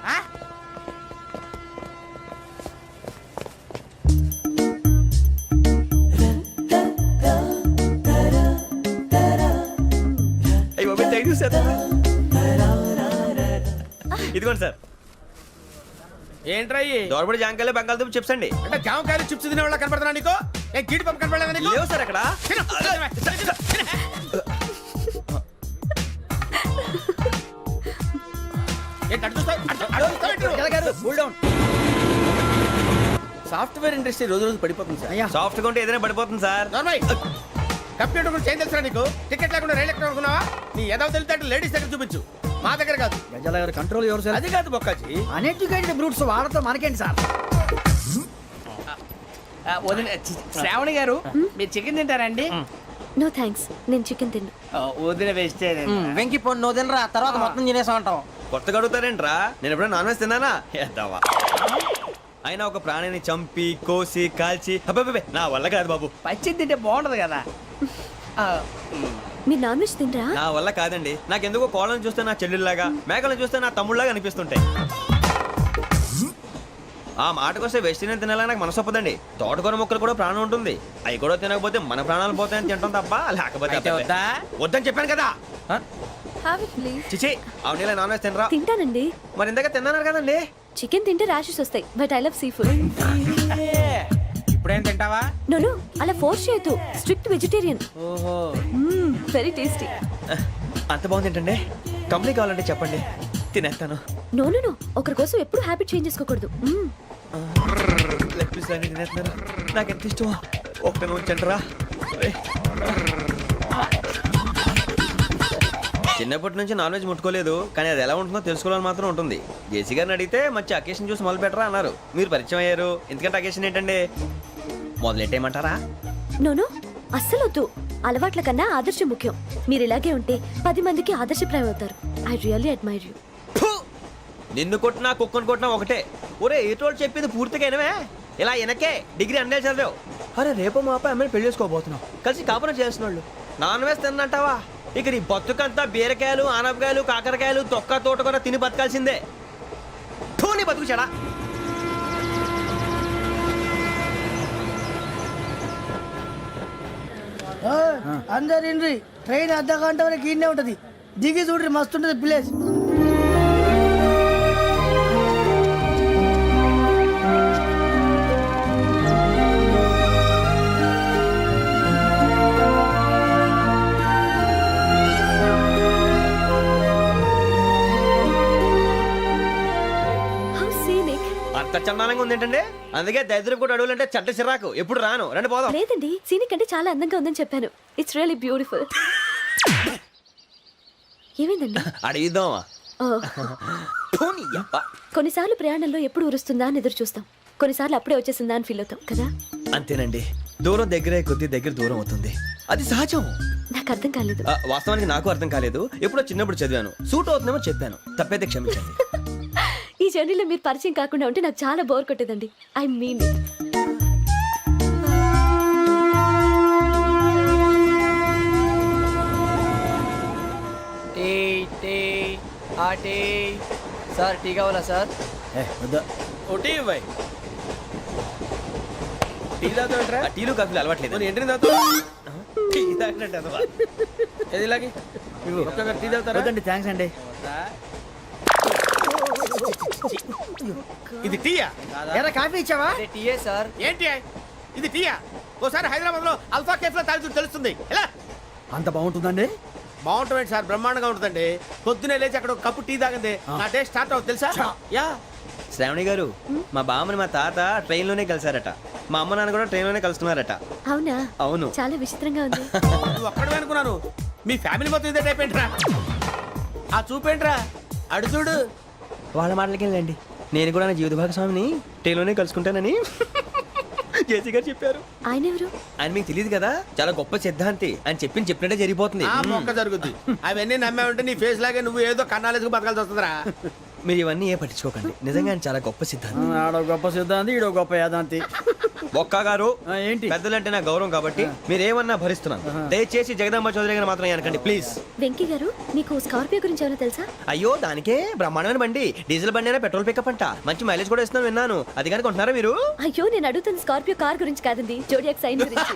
అయ్యో థ్యాంక్ యూ సార్. ఇదిగోండి సార్. ఏంట్రా దోరబడి జాంకాయలు బంగాళదుంప చిప్స్ అండి. అంటే జామకాయలు చిప్స్ తినే వాళ్ళ కనపడుతున్నా నీకు? ఏ గీడి పంప కనపడలేదా నీకు? లేవు సార్ అక్కడ. సాఫ్ట్వేర్ ఇండస్ట్రీ రోజు రోజు పడిపోతుంది సార్. సాఫ్ట్ గా ఉంటే ఏదైనా పడిపోతుంది సార్. కంప్యూటర్ గురించి ఏం తెలుసా నీకు? టికెట్ లేకుండా రైలు ఎక్కడ అనుకున్నావా? నీ ఏదో తెలితే లేడీస్ దగ్గర చూపించు, మా దగ్గర కాదు. గజాల గారు కంట్రోల్ ఎవరు సార్? అది కాదు బొక్కాజీ. అన్ఎడ్యుకేటెడ్ బ్రూట్స్ వాడతాం మనకేంటి సార్? శ్రావణి గారు మీరు చికెన్ తింటారండి? నో థ్యాంక్స్, నేను చికెన్ తిన్ను. వదిన వేస్తే వెంకి పొన్ను నువ్వు తినరా, తర్వాత మొత్తం తినేసా ఉంటాం. కొత్తగా అడుగుతారేంట్రా? నేను ఎప్పుడైనా నాన్ వెజ్ తిన్నానా? ఎద్దావా. అయినా ఒక ప్రాణిని చంపి కోసి కాల్చి అబ్బబ్బే నా వల్ల కాదు బాబు. పచ్చి తింటే బాగుంటది కదా. మీరు నాన్ వెజ్ తినరా? నా వల్ల కాదండి. నాకెందుకో కోళ్ళని చూస్తే నా చెల్లెళ్ళలాగా, మేకలను చూస్తే నా తమ్ముళ్ళలాగా అనిపిస్తుంటాయి. ఆ మాటకొస్తే వెస్టిరియన్ తినాలని నాకు మనసు ఒప్పదండి. తోటకూర మొక్కలు కూడా ప్రాణం ఉంటుంది. అవి కూడా తినకపోతే మన ప్రాణాలు పోతాయని తింటాం తప్ప లేకపోతే వద్దని చెప్పాను కదా. Have it, please. చిచి అవునీ నాన్ వెజ్ తినరా? తింటానండి. మరి ఇందాక తిన్నాను కదండి. చికెన్ తింటే ర్యాషెస్ వస్తాయి, but I love sea food. ఇప్పుడేం తింటావా? నో అలా ఫోర్స్ చేయొద్దు. Strict vegetarian. ఓహో వెరీ టేస్టీ. అంత బాగుంది ఏంటండి? కంప్లీట్ కావాలంటే చెప్పండి, తినేస్తాను. నో ఒకరి కోసం ఎప్పుడు హ్యాబిట్ చేంజ్ చేసుకోకూడదు. లెగ్ పీస్ అన్ని తినేస్తున్నారు. నాకు ఎంత ఇష్టమో ఒకటే ఉంచండిరా. చిన్నప్పటి నుంచి నాన్ వెజ్ ముట్టుకోలేదు, కానీ అది ఎలా ఉంటుందో తెలుసుకోవాలని మాత్రం ఉంటుంది. జేసీ గారిని అడిగితే మంచి అకేషన్ చూసి మొదలు పెట్టరా అన్నారు. మీరు పరిచయం అయ్యారు, ఎందుకంటే అకేషన్ ఏంటండి? మొదలెట్టేయమంటారా? నో అస్సలు వద్దు. అలవాట్ల కన్నా ఆదర్శం ముఖ్యం. మీరు ఇలాగే ఉంటే 10 మందికి ఆదర్శప్రాయం అవుతారు. I really admire you. నిన్ను కొట్టినా కుక్కను కొట్టినా ఒకటే. ఒరే ఏటోళ్ళు చెప్పింది పూర్తిగా వినవే. ఇలా వెనకే డిగ్రీ అన్నే చదివావు. అరే రేపు మా అబ్బాయి అమ్మాయిని పెళ్లి చేసుకోబోతున్నావు, కలిసి కాపురం చేసిన వాళ్ళు నాన్ వెజ్ తిన్నంటావా? ఇక నీ బతుకంతా బీరకాయలు, ఆనపకాయలు, కాకరకాయలు, తొక్క తోట కూడా తిని బతకాల్సిందే. నీ బతుకు చెడా. అందరు ట్రైన్ అర్ధ గంట వరకు ఇన్నే ఉంటది. దిగి చూడ్రి మస్తు ఉంటది ప్లేస్. How scenic. అంత చందానంగా ఉంది ఏంటంటే, అందుకే దరిద్రం కూడా అడవులంటే చెడ్డ చిరాకు. ఎప్పుడు రాను, రండి పోదాం. లేదండి, సీనిక్ అంటే చాలా అందంగా ఉందని చెప్పాను. It's really beautiful. ఏమైందండి? అడిగిద్దామా? ఓ, కొన్నిసార్లు ప్రయాణంలో ఎప్పుడు ఉరుస్తుందా అని ఎదురు చూస్తాం, కొన్నిసార్లు అప్పుడే వచ్చేసిందా అని ఫీల్ అవుతాం కదా. అంతేనండి, దూరం దగ్గరే కొద్ది దగ్గర దూరం అవుతుంది, అది సహజం. నాకు అర్థం కాలేదు. వాస్తవానికి నాకు అర్థం కాలేదు. ఎప్పుడో చిన్నప్పుడు చదివాను, సూట్ అవుతుందేమో చెప్పాను, తప్పైతే క్షమించండి. ఈ జర్నీలో మీరు పరిచయం కాకుండా ఉంటే నాకు చాలా బోర్ కొట్టేదండి. ఐ మీన్ టీ టీ ఆ టీ సార్, టీ కావాలా సార్? వద్దా. ఒకటి ఇవ్వాయి. టీ తాగుతావేంట్రా? టీలు కాఫీలు అలవాట్లేదు. నేను ఎంట్రీ తాగుతా. టీ తాగినట్టు అదవా. ఏది ఇలాగే ఒక్క టీ తాగుతారా? వద్దండి, థ్యాంక్స్ అండి. ఇది టీయా? ఎరా కాఫీ ఇచ్చావా? టీయే సార్. ఏంటి ఇది టీయా? ఓసారి హైదరాబాద్ లో అల్ఫా కేఫ్ లో తాగుతూ తెలుస్తుంది. ఎలా అంత బాగుంటుందండి? బాగుంటుంది సార్, బ్రహ్మాండంగా ఉంటుందండి. పొద్దునే లేచి అక్కడ ఒక కప్పు టీ తాగింది నా డే స్టార్ట్ అవుతుంది తెలుసా? యా. శ్రావణి గారు, మా బామ్మని మా తాత ట్రైన్ లోనే కలిసారట, మా అమ్మ నాన్న కూడా ట్రైన్ లోనే కలుస్తున్నారట. అవునా? అవును. చాలా విచిత్రంగా ఉంది. నువ్వు ఒక్కడే అనుకున్నాను, మీ ఫ్యామిలీ మొత్తం ఇదే టైప్ ఏంట్రా? ఆ చూపేంట్రా, అడు చూడు. వాళ్ళ మాటలకి వెళ్ళండి, నేను కూడా నా జీవిత భాగస్వామిని ట్రైన్ లోనే కలుసుకుంటానని జేసీ గారు చెప్పారు. ఆయన ఎవరు? ఆయన మీకు తెలియదు కదా, చాలా గొప్ప సిద్ధాంతి అని చెప్పినట్టే జరిగిపోతుంది. ఆ మొక్క జరుగుద్ది. అవన్నీ నమ్మే ఉంటే నీ ఫేస్ లాగే నువ్వు ఏదో కన్నాలేసుకు బతకాల్సి వస్తుందిరా. మీరు ఇవన్నీ ఏ పట్టించుకోకండి, నిజంగా ఆయన చాలా గొప్ప సిద్ధాంతి. ఆడో గొప్ప సిద్ధాంతి, ఈడో గొప్ప యాదాంతి. ఒక్క గారు, ఏంటి? పెద్దలంటే నా గౌరవం కాబట్టి మీరేమన్నా భరిస్తున్నాను. దయచేసి జగదాంబ చౌదరి గారు మాత్రం అనకండి ప్లీజ్. వెంకీ గారు, మీకు స్కార్పియో గురించి ఏమైనా తెలుసా? అయ్యో, దానికే బ్రహ్మాండమైన బండి, డీజిల్ బండి అయినా పెట్రోల్ పికప్ అంట, మంచి మైలేజ్ కూడా ఇస్తున్నాను విన్నాను. అది కానీ కొంటున్నారా మీరు? అయ్యో, నేను అడుగుతున్న స్కార్పియో కార్ గురించి కాదండి, జోడియాక్ సైన్ గురించి.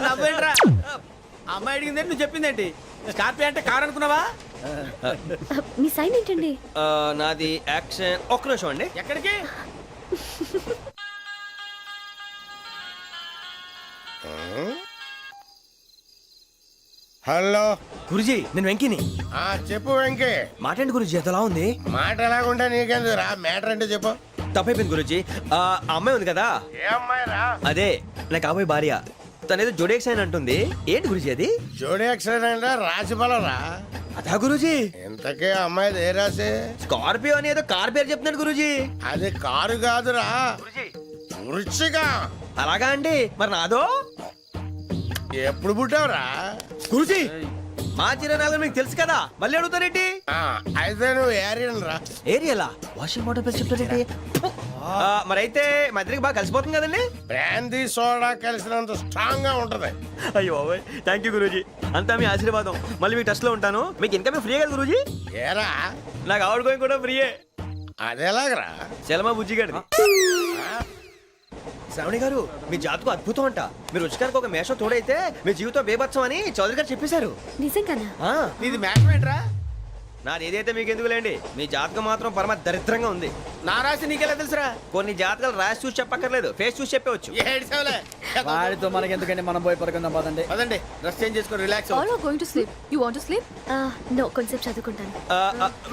నవ్వేంట్రా? అమ్మాయి అడిగింది నువ్వు చెప్పిందేంటి? స్కార్పియో అంటే కార్ అనుకున్నావా? మీ సైన్ ఏంటండి? నాది యాక్షన్. ఒక్క నిమిషం అండి. ఎక్కడికి? హలో గురుజీ, నేను వెంకిని. చెప్పు వెంకీ. మాట్లాడండి గురుజీ, ఎంతలా ఉంది? మాట ఎలాగుంటా నీకెందుకు రా, మ్యాటర్ అంటే చెప్పు. తప్పైపోయింది గురుజీ. ఆ అమ్మాయి ఉంది కదా, ఏ అమ్మాయి రా? అదే నా కాబోయే భార్య. తనేదో జోడేక్స్ అని అంటుంది. ఏంటి గురుజీ అది? జోడి యాక్సిడెంట్ రాసి రా. అదా గురుజీ? ఇంతకే అమ్మాయి ఏ రాసి? స్కార్పియో అని ఏదో కార్ పేరు చెప్తున్నాడు గురుజీ. అది కారు కాదురా, వృచ్చిక. అలాగా అండి, మరి నాదో? ఎప్పుడు పుట్టావురా? గురుజీ, మా చిరనాలు మీకు తెలుసు కదా, మళ్ళీ అడుగుతారేంటి? అయితే నువ్వు ఏరియన్ రా. ఏరియలా? వాషింగ్ వాటర్ పేరు చెప్తారేంటి? మరైతే మా ఇద్దరికి బాగా కలిసిపోతుంది కదండి. బ్రాందీ సోడా కలిసినంత స్ట్రాంగ్ గా ఉంటది. అయ్యో థ్యాంక్ యూ గురూజీ, అంతా మీ ఆశీర్వాదం. మళ్ళీ మీకు టచ్ లో ఉంటాను. మీకు ఇన్కమ్ ఫ్రీ కదా గురూజీ? ఏరా, నాకు ఆవిడ గోయింగ్ కూడా ఫ్రీయే. అదేలాగరా? చలమా బుజ్జి గారిది. శ్రావణి గారు, మీ జాతకు అద్భుతం అంట. మీరు రుచికారికి ఒక మేషం తోడైతే మీ జీవితం బేబత్సం అని చౌదరి గారు చెప్పేశారు. నిజంగానా? నీది మ్యాచ్ ఏంట్రా? నాది ఏదైతే మీకు ఎందుకు లేండి, మీ జాతకం మాత్రం పరమ దరిద్రంగా ఉంది. నా రాసి నీకెలా తెలుసురా? కొన్ని జాతకాలు రాసి చూసి చెప్పక్కర్లేదు, ఫేస్ చూసి చెప్పవచ్చు. ఏడ్చావులే. వాడితో మనకి ఎందుకండి, మనం పోయి పడుకుందాం పదండి. పదండి, డ్రెస్ చేంజ్ చేసుకొని relax All are going to sleep. You want to sleep? No, కొంచెం చదువుకుంటాను.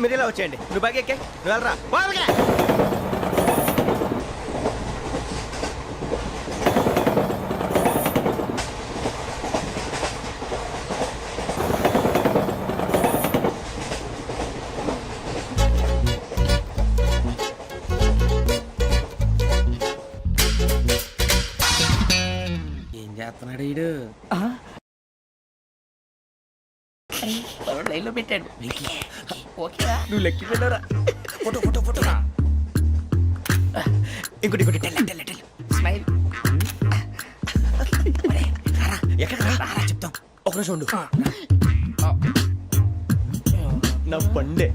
మీరు ఇలా వచ్చేయండి. నువ్వు బాగా ఎక్కే, నువ్వు వెళ్ళరా. బాగా చేస్తున్నాడు ఈడు. లైన్ లో పెట్టాడు. నువ్వు లెక్కి వెళ్ళరా. Photo photo photo. ఇంకోటి ఇంకోటి టెల్ స్మైల్. ఎక్కడ రా చెప్తాం. ఒక నిమిషం ఉండు. నా పండే.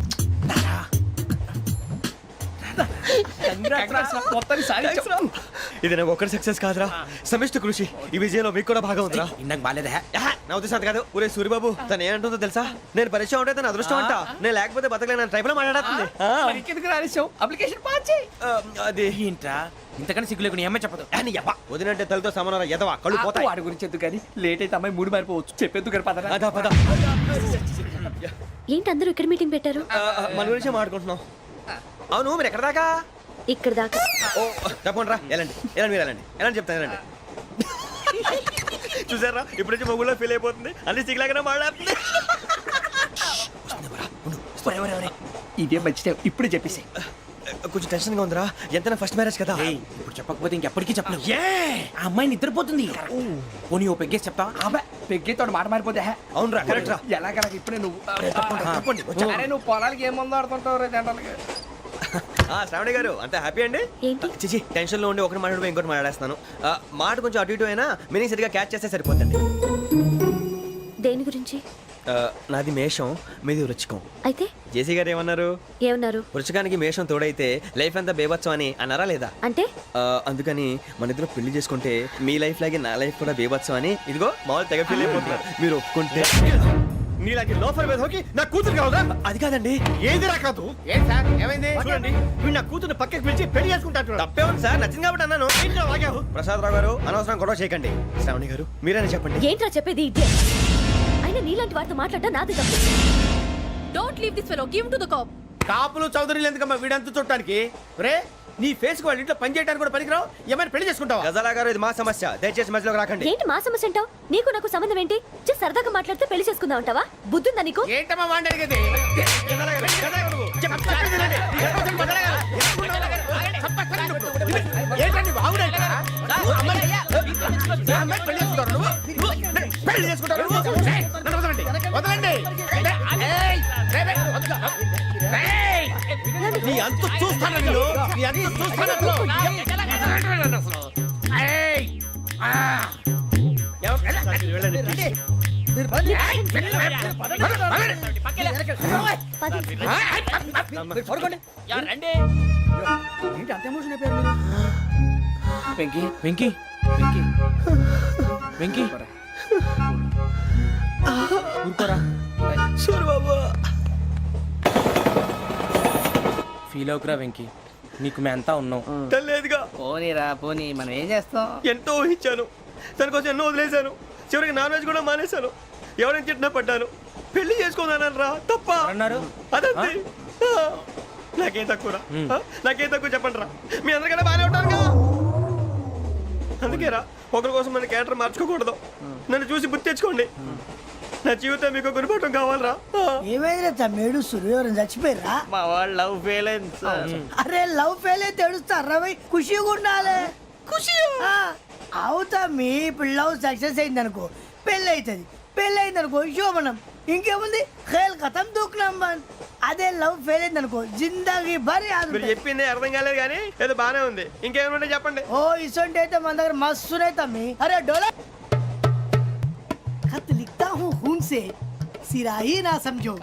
ఇది నాకు ఒక్కరి సక్సెస్ కాదురా, సమిష్టి కృషి. ఈ విజయంలో మీకు కూడా భాగం ఉందిరా. ఇందాక బాగాలేదా? నా ఉద్దేశం అంత కాదు. ఊరే సూరిబాబు తను ఏమంటుందో తెలుసా? నేను పరిచయం ఉంటే తన అదృష్టం అంట, నేను లేకపోతే బతకలేను ట్రైప్ లో మాట్లాడుతుంది. ఎందుకు రాలేసావు? అప్లికేషన్ పాస్ చేయి. అది ఏంట్రా ఇంతకన్నా సిగ్గు లేకుండా ఏమై చెప్పదు. వదినంటే తలతో సమానం ఎదవా, కళ్ళు పోతాయి. వాడి గురించి ఎందుకు కానీ లేట్ అయితే అమ్మాయి మూడు మారిపోవచ్చు. చెప్పేందుకు గారు పదరా. అదా పద. ఏంటి అందరూ ఇక్కడ మీటింగ్ పెట్టారు? మన గురించే మాట్లాడుకుంటున్నాం. అవును మీరు ఎక్కడ దాకా? ఇక్కడ దాకా. ఓ తప్పకుండా రా, వెళ్ళండి వెళ్ళండి, మీరు వెళ్ళండి వెళ్ళండి చెప్తాను, వెళ్ళండి. చూసారా ఇప్పుడు నుంచి మొగుల్లో ఫీల్ అయిపోతుంది, అన్ని సిగ్లాగానే మాట్లాడుతుంది. ఇదే మంచి టైం, ఇప్పుడే చెప్పేసి. కొంచెం టెన్షన్ గా ఉందిరా, ఎంతైనా ఫస్ట్ మ్యారేజ్ కదా. ఇప్పుడు చెప్పకపోతే ఇంకెప్పటికీ చెప్పలేవు. ఆ అమ్మాయి నిద్రపోతుంది. పోనీ ఓ పెగ్గేసి చెప్తా. అబ్బా పెగ్గేతో మాట మారిపోతే. అవునురా, కరెక్ట్ రా. ఎలాగలా ఇప్పుడే నువ్వు అరే నువ్వు పొలాలకి ఏముందో ఆడుతుంటావు రే జనరల్గా. శ్రావణి గారు అంత హ్యాపీ అండి? ఏంటి? చిచి టెన్షన్ లో ఉండి ఒకటి మాట్లాడిపోయి ఇంకోటి మాట్లాడేస్తాను. మాట కొంచెం అటు ఇటు అయినా మీనింగ్ సరిగా క్యాచ్ చేస్తే సరిపోతుంది. దేని గురించి? నాది మేషం, మీది వృచ్చికం. అయితే జేసీ గారు ఏమన్నారు? ఏమన్నారు? వృచ్చికానికి మేషం తోడైతే లైఫ్ అంతా బేబత్సం అని అన్నారా లేదా? అంటే అందుకని మన ఇద్దరు పెళ్లి చేసుకుంటే మీ లైఫ్ లాగే నా లైఫ్ కూడా బేబత్సం అని ఇదిగో మామూలు తెగ ఫీల్ అయిపోతున్నారు. మీరు ఒప్పుకుంటే నీలాంటి లోఫర్ మీద హోకి నా కూతురు కావదా? అది కాదండి. ఏది రాకాదు? ఏం సార్ ఏమైంది? చూడండి వీడు నా కూతురు పక్కకి పిలిచి పెళ్లి చేసుకుంటాడు. తప్పే ఉంది సార్, నచ్చింది కాబట్టి అన్నాను. ప్రసాద్ రావు గారు అనవసరం గొడవ చేయకండి. శ్రావణి గారు మీరైనా చెప్పండి. ఏంట్రా చెప్పేది? ఇదే అయినా నీలాంటి వారితో మాట్లాడటం నాది తప్పు. Don't leave this fellow. Give him to the cop. కాపులు చౌదరులు ఎందుకమ్మా వీడంతా చూడటానికి? రే నీ ఫేస్ కు వాళ్ళ ఇంట్లో పని చేయడానికి కూడా పనికిరావు, ఏమైనా పెళ్లి చేసుకుంటావా? గజాలా గారు ఇది మా సమస్య, దయచేసి మధ్యలోకి రాకండి. ఏంటి మా సమస్య అంటావు? నీకు నాకు సంబంధం ఏంటి? సరదాగా మాట్లాడితే పెళ్లి చేసుకుందాం అంటావా? బుద్ధుందా నీకు? ఏంటమ్మా వాడిని అడిగేది? ఏంటండి బాగుండేట? పెళ్లి చేసుకుంటారు నువ్వు? నన్ను వదలండి, వదలండి. నీ అంత చూస్తాను నేను, నీ అంత చూస్తాను అసలు. వెంకీ వెంకీ వెంకీ వెంకీ ఊరుకోరా. సూరిబాబు ఫీల్ అవుకురా వెంకీ, నీకు మేమంతా ఉన్నాం. తెలియదుగా. పోనీరా పోనీ, మనం ఏం చేస్తాం? ఎంతో ఊహించాను, తన కోసం ఎన్నో వదిలేశాను, చివరికి నాన్ వెజ్ కూడా మానేశాను. ఎవరైనా తిట్టినా పడ్డాను, పెళ్లి చేసుకున్నాను రా. తప్ప అన్నారు? అదంతే. నాకేం తక్కువ రా, నాకేం తక్కువ చెప్పండి రా. మీ అందరికన్నా బాగానే ఉంటారుగా. అందుకే రా, ఒకరి కోసం మన క్యారెక్టర్ మార్చుకోకూడదు. నన్ను చూసి గుర్తు తెచ్చుకోండి. నా జీవితం మీకు గురిపటం కావాలరా. ఏమైందిరా తమ్మేడు? సూర్యవరం చచ్చిపోయిరా? మా వాళ్ళు లవ్ ఫెయిల్ అయింది సార్. అరే లవ్ ఫెయిల్ అయితే ఏడుస్తారా? ఖుషిగా ఉండాలి. ఖుషి అవుతా. మీ ఇప్పుడు లవ్ సక్సెస్ అయింది అనుకో పెళ్ళి అవుతుంది, పెళ్ళి అయింది అనుకో శోభనం. ఇంకేముంది? ఖేల్ కథం దూకునాం బన్. అదే లవ్ ఫెయిల్ అయింది అనుకో జిందాగీ భారీ. మీరు చెప్పింది అర్థం కాలేదు కానీ ఏదో బానే ఉంది. ఇంకేమైనా చెప్పండి. ఓ ఇసొంటి అయితే మన దగ్గర మస్తునే తమ్మి. అరే డోలా खत लिखता हूँ खून से, सिरा ही ना समझो,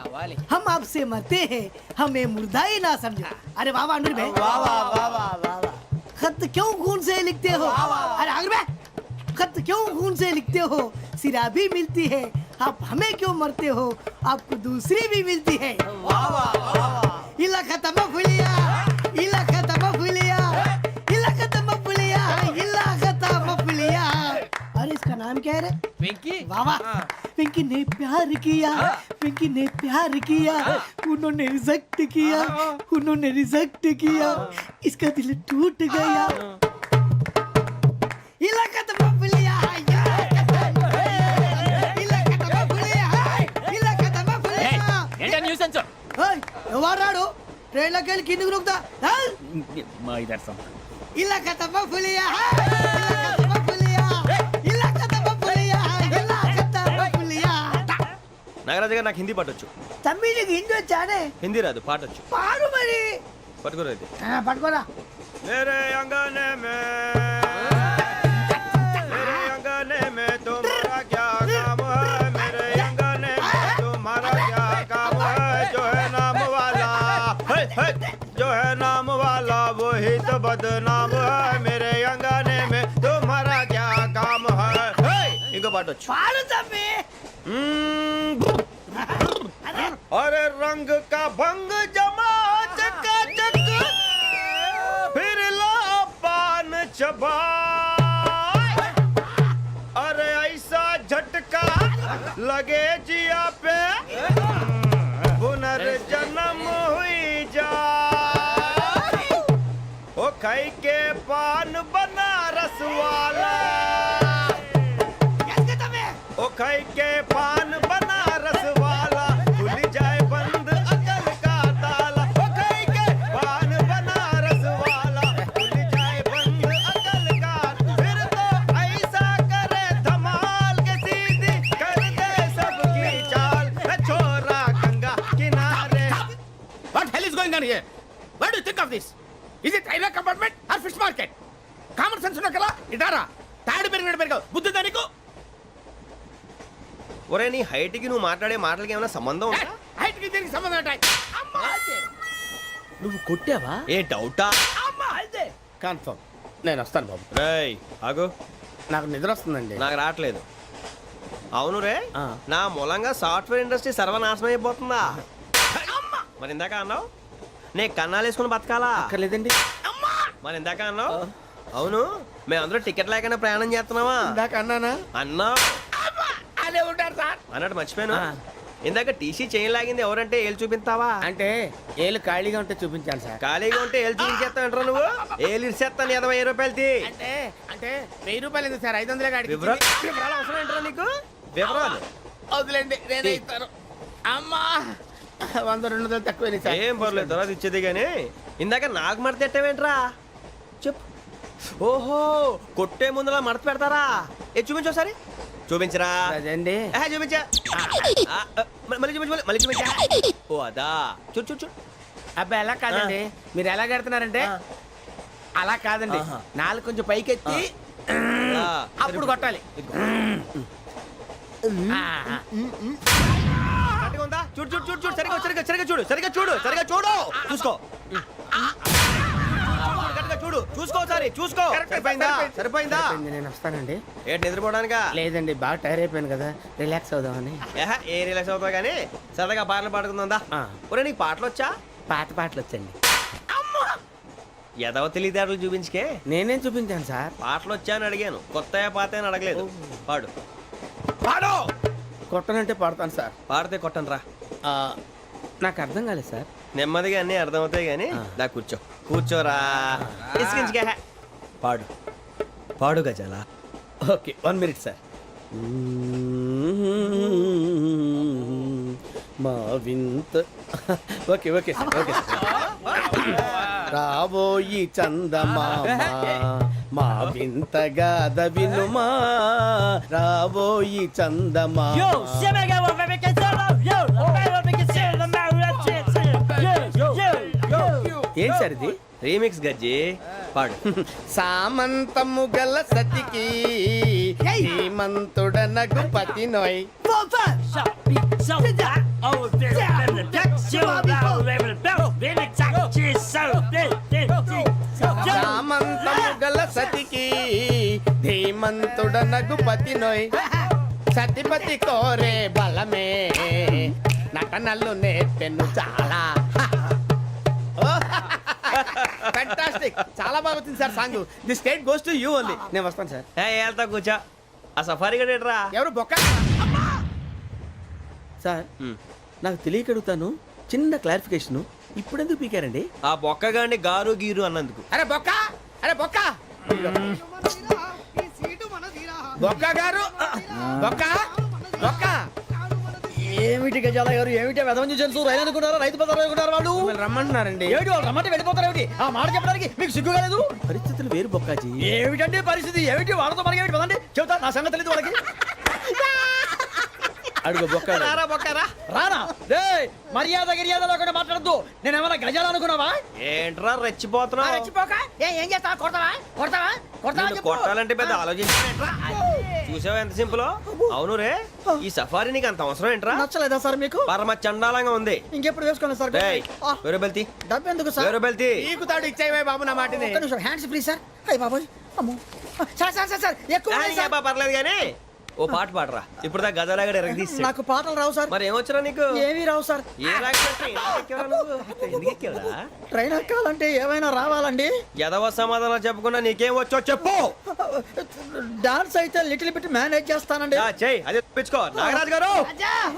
हम आपसे मरते हैं, हमें मुर्दा ही ना समझो. अरे वाह वाह अनुर भाई, वाह वाह वाह वाह वाह. खत क्यों खून से लिखते हो? अरे अनुर भाई, खत क्यों खून से लिखते हो? सिरा भी मिलती है, आप हमें क्यों मरते हो? आपको दूसरी भी मिलती है. वाह वाह वाह. इला खत्म फुलिया, इला खत्म फुलिया, इला खत्म फुलिया, इला खत्म फुलिया. अरे इसका नाम क्या है रे? వెంకీ वाह वाह. पिंकी ने प्यार किया, पिंकी ने प्यार किया, उन्होंने रिजेक्ट किया, उन्होंने रिजेक्ट किया, इसका दिल टूट गया. इलाका तो बबलिया, इलाका तो बबलिया, इलाका तो बबलिया. ఏంటా న్యూసెన్స్? ओए ఎవరు రాడు? ట్రైన్ లోకి వెళ్ళి కిందికి రుకుతా. మా ఇదర్సం ఇలాకా तो बबलिया, इलाका तो बबलिया, इलाका तो बबलिया, इलाका तो बबलिया. నాగరాజు గారు నాకు హిందీ పాటొచ్చు. తమ్మి నీకు హిందీ వచ్చానే? హిందీ రాదు, పాటొచ్చు. పాడు మరి. పట్టుకోరు అయితే. పట్టుకోరా. मेरे अंगने में तुम्हारा क्या काम है? मेरे अंगने में तुम्हारा क्या काम है? जो है नाम वाला, जो है नाम वाला वही तो बदनाम है. मेरे अंगने పాటు వచ్చు पाड़ो तम्बी अरे रंग का भंग जमा चकाचक फिर ला पान चबा अरे ऐसा झटका लगे जिया पे पुनर्जन्म हुई जा ओ खाई के पान बनारस वाला ओ खाई के पान बनारस वाला खुल जाए बंद अकल का ताला ओ खाई के पान बनारस वाला खुल जाए बंद अकल का फिर तो ऐसा करे धमाल के सीधी कर दे सबकी चाल छोरा गंगा किनारे What hell is going on here? What do you think of this? Is it railway compartment or fish market? Common sense ఉన్న కదా ఇటారా తాడు పెరిగినట్టు పెరిగావు బుద్ధి దానికి ఒరే నీ హైట్ కి నువ్వు మాట్లాడే మాటలకి ఏమైనా సంబంధం ఉందా హైట్ కి దీనికి సంబంధం ఉంటాయి అమ్మా అయితే నువ్వు కొట్టావా? ఏ డౌటా అమ్మా అయితే కన్ఫర్మ్ నేను వస్తాను బాబు రేయ్ ఆగు నాకు నిద్ర వస్తుందండి నాకు రావట్లేదు అవును రే ఆ. నా మూలంగా సాఫ్ట్వేర్ ఇండస్ట్రీ సర్వనాశనం అయిపోతుందా మరి ఇందాక అన్నావు నే కన్నాలు వేసుకుని బతకాలా అక్కర్లేదండి. మరి ఇందాక అన్నావు అవును మేమందరూ టికెట్ లేకుండా ప్రయాణం చేస్తున్నావా ఇందాక అన్నానా అన్నావు అదే ఉంటారు సార్ అన్నట్టు మర్చిపోయాను ఆ. ఇందాక టీసీ చేయి లాగింది ఎవరంటే ఏళ్ళు చూపిస్తావా అంటే ఏళ్ళు ఖాళీగా ఉంటే చూపించాను సార్ ఖాళీగా ఉంటే ఏళ్ళు చూపించేస్తానంటారా నువ్వు ఏళ్ళు ఇచ్చేస్తాను 20 రూపాయలది అంటే అంటే 1000 రూపాయలు ఎందుకు సార్ 500 కాడికి వివరాలు వివరాలు అవసరం ఏంటరా నీకు వివరాలు వదిలేండి నేనే ఇస్తాను అమ్మా 100 200 తక్కువ సార్ ఏం పర్లేదు తర్వాత ఇచ్చేది కానీ ఇందాక నాకు మడత ఎట్టవేంట్రా చెప్పు ఓహో కొట్టే ముందులా మడత పెడతారా ఏ చూపించు ఒకసారి చూపించరా అదండి చూపించా మళ్ళీ చూపించు మళ్ళీ చూపించా ఓ అదా చూడు చూడు చూడు అబ్బాయి ఎలా కాదండి మీరు ఎలా కడుతున్నారంటే అలా కాదండి నాలుగు కొంచెం పైకెత్తి అప్పుడు కొట్టాలి కరెక్ట్గా ఉందా చూడు చూడు చూడు చూడు సరిగా సరిగా సరిగా చూడు సరిగా చూడు సరిగా చూడు చూసుకో కరెక్ట్గా చూడు చూసుకో ఒకసారి చూసుకో సరిపోయిందా సరిపోయిందా నేను వస్తానండి ఏంటి నిద్రపోవడానికా లేదండి బాగా టైర్ అయిపోయాను కదా రిలాక్స్ అవుదామని ఏ రిలాక్స్ అవుతావు కానీ సరదాగా పాటలు పాడుకుందా ఒరే నీకు పాటలు వచ్చా పాత పాటలు వచ్చండి ఎదవ తెలివితేటలు చూపించుకే నేనేం చూపించాను సార్ పాటలు వచ్చా అని అడిగాను కొత్త పాత అని అడగలేదు పాడు పాడు కొట్టనంటే పాడతాను సార్ పాడితే కొట్టను రా నాకు అర్థం కాలేదు సార్ నెమ్మదిగా అన్నీ అర్థమవుతాయి కానీ దా కూర్చో కూర్చోరా ఇసుకించుకే పాడు పాడు గజాల ఓకే 1 మినిట్ సార్ మా వింత ఓకే ఓకే సార్ ఓకే రాబోయి చందమామ మా వింతగా వినుమా రాబోయి చందమామ ఏం సార్ ఇది రీమిక్స్ గజ్జి పాడు సామంతము గల సతికి శ్రీమంతుడనగు పతి నోయ్ సామంతము గల సతికి ధీమంతుడనగు పతి నోయ్ సతిపతి కోరే బలమే నటనలు నేర్పెను చాలా ఫ్యాంటాస్టిక్ చాలా బాగా వచ్చింది sir song the state goes to you only నేను వస్తాను సార్ వెళ్తా కూర్చో ఆ సఫారీ గడేట్రా ఎవరు బొక్క సార్ నాకు తెలియక అడుగుతాను చిన్న క్లారిఫికేషన్ ఇప్పుడు ఎందుకు పీకారండి ఆ బొక్కగాడిని గారు గీరు అన్నందుకు అరే బొక్క అరే బొక్క బొక్క గారు బొక్క బొక్క ఏమిటి గజాల గారు ఏమిటి వెదవం చూసాను రైలు అనుకున్నారా రైతు బజార్ అనుకున్నారు వాళ్ళు మిమ్మల్ని రమ్మంటున్నారండి ఏమిటి వాళ్ళు రమ్మంటే వెళ్ళిపోతారు ఏమిటి ఆ మాట చెప్పడానికి మీకు సిగ్గు కాలేదు పరిస్థితులు వేరు బొక్కాజీ ఏమిటండి పరిస్థితి ఏమిటి వాళ్ళతో మనకి ఏమిటి పదండి చెబుతా నా సంగతి తెలియదు వాళ్ళకి అడుగు బొక్క రారా బొక్కరా రానా రే మర్యాద గిర్యాద లేకుండా మాట్లాడద్దు నేను ఏమైనా గజాలు అనుకున్నావా ఏంట్రా రెచ్చిపోతున్నావు ఏం చేస్తావా కొడతావా కొడతావా కొడతావా నిన్ను కొట్టాలంటే పెద్ద ఆలోచించా చూసావా ఎంత సింపుల్ అవును రే ఈ సఫారీ నీకు అంత అవసరం ఏంట్రా నచ్చలేదా సార్ మీకు పరమ చండాలంగా ఉంది ఇంకెప్పుడు వేసుకోండి సార్ డేయ్, వేరే బెల్తి డబ్బు ఎందుకు సార్ వేరే బెల్తి నీకు తాడు ఇచ్చేవే బాబు నా మాటని ఒక్క నిమిషం హ్యాండ్స్ ఫ్రీ సార్ అయ్యి బాబోయ్ అమ్మో సార్ సార్ సార్ సార్ ఎక్కువ ఉన్నాయి సార్. పర్లేదు కానీ ఓ పాట పాడరా ఇప్పుడు దా గజాలగడ ఎరగ తీసి నాకు పాటలు రావు సార్. మరి ఏమొచ్చరా నీకు ఏమీ రావు సార్. ఏ రాకపోతే ఎందుకు ఎక్కేవరా ట్రైన్ ఎక్కాలంటే ఏమైనా రావాలండి. ఎదవ సమాధానం చెప్పకుండా నీకేం వచ్చో చెప్పు. డాన్స్ అయితే లిటిల్ బిట్ మేనేజ్ చేస్తానండి. చెయ్యి అదే తెప్పించుకో. నాగరాజు గారు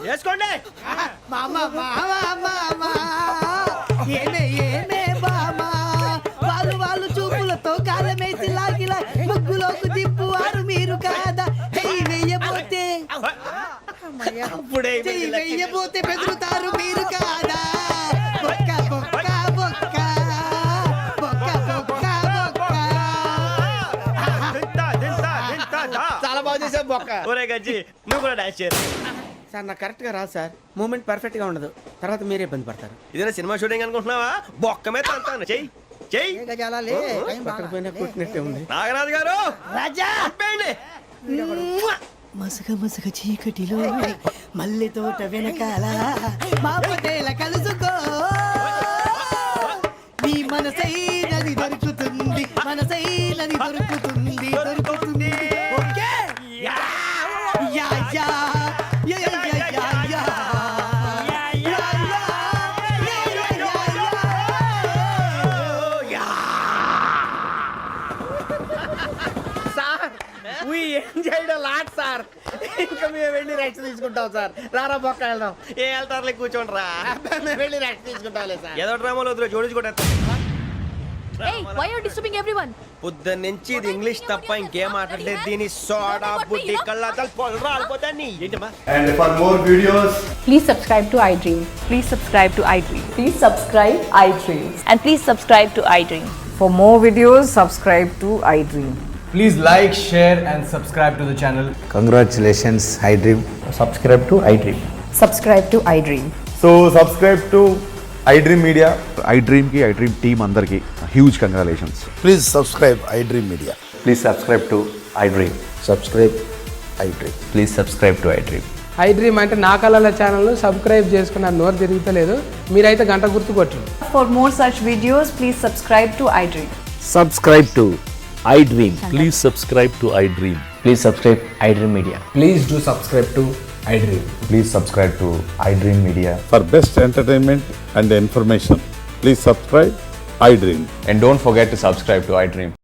వేసుకోండి. మామా మామా మామా ఏమే ఏమే బామా వాళ్ళు చూపులతో కాలమేసి లాగిలా ముగ్గులోకి తిప్పువారు మీరు కాదా. చెయ్యి వెయ్యబోతే చెయ్యి వెయ్యబోతే బెదురుతారు మీరు కాదా. బొక్క బొక్క బొక్క బొక్క బొక్క బొక్క. చాలా బాగా చేసావు బొక్క. ఒరే గజ్జి నువ్వు కూడా డాన్స్ చేయరు. సార్ నాకు కరెక్ట్ గా రాదు సార్. మూమెంట్ పర్ఫెక్ట్ గా ఉండదు, తర్వాత మీరే ఇబ్బంది పడతారు. ఇదేనా సినిమా షూటింగ్ అనుకుంటున్నావా? బొక్క మీద అంటాను. చెయ్యి చెయ్యి. పక్కన పోయినా కొట్టినట్టే ఉంది. నాగరాజు గారు రాజా ఆపేయండి. మసగ మసగ చీకటిలో మల్లె తోట వెనకాల మా పటేల కలుసుకో. నీ మనసైనది దొరుకుతుంది, మనసైనది దొరుకుతుంది, దొరుకుతుంది. Okay yeah yeah yeah yeah yeah yeah yeah yeah. Sir we enjoyed a lot sir. ఇంకా మేము వెళ్ళి రెస్ట్ తీసుకుంటాం సార్. రారా బొక్క వెళ్దాం. ఏ వెళ్తారులే కూర్చోండి రా. మేము వెళ్ళి రెస్ట్ తీసుకుంటాంలే సార్. ఏదో డ్రామాలో వద్దు జోడించుకుంటా. Hey, why are you disturbing everyone? పొద్దున్న నుంచి ఇది ఇంగ్లీష్ తప్ప ఇంకేం మాట్లాడలేదు. దీని సోడా బుడ్డి కళ్ళతలు పొలరా ఆడిపోతాన్ని. ఏంటమ్మా? And for more videos, Please subscribe to iDream. Please subscribe to iDream. Please subscribe iDream. And please subscribe to iDream. For more videos, subscribe to iDream. please like, share and subscribe to the channel. Congratulations iDream. Subscribe to iDream. Subscribe to iDream. So subscribe to iDream Media. iDream ki iDream team andarki huge congratulations. Please subscribe iDream media. Please subscribe to iDream. Subscribe iDream. Please subscribe to iDream. iDream అంటే నా కళల channel subscribe చేసుకున్న నోరు తిరుగుతలేదు. మీరైతే గంట గుర్తు కొట్టండి. For more such videos, please subscribe to iDream. Subscribe to iDream. Please subscribe to iDream. Please subscribe iDream Media. Please do subscribe to iDream. Please subscribe to iDream Media. For best entertainment and information, please subscribe iDream. And don't forget to subscribe to iDream.